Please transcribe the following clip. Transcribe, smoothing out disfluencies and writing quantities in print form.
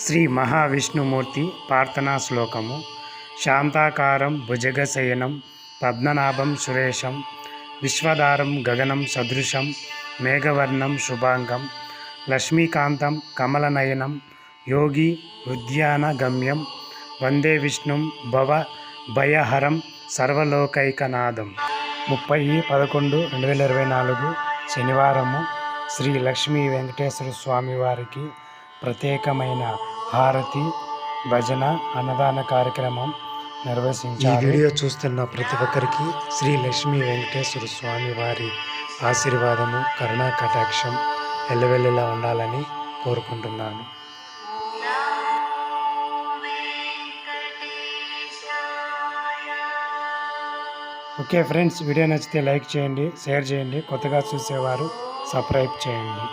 శ్రీ మహావిష్ణుమూర్తి ప్రార్థనా శ్లోకము. శాంతాకారం భుజగశయనం పద్మనాభం సురేశం విశ్వధారం గగనం సదృశం మేఘవర్ణం శుభాంగం లక్ష్మీకాంతం కమలనయనం యోగి ఉద్యాన గమ్యం వందే విష్ణుం భవ భయహరం సర్వలోకైకనాథం. 30/11/2024 శనివారము శ్రీ లక్ష్మీ వెంకటేశ్వర స్వామి వారికి ప్రత్యేకమైన హారతి భజన అన్నదాన కార్యక్రమం నిర్వహించారు. ఈ వీడియో చూస్తున్న ప్రతి ఒక్కరికి శ్రీ లక్ష్మీ వెంకటేశ్వర స్వామి వారి ఆశీర్వాదము కరుణా కటాక్షం ఎల్లవెల్లలా ఉండాలని కోరుకుంటున్నాను. ఓకే ఫ్రెండ్స్, వీడియో నచ్చితే లైక్ చేయండి, షేర్ చేయండి, కొత్తగా చూసేవారు సబ్స్క్రైబ్ చేయండి.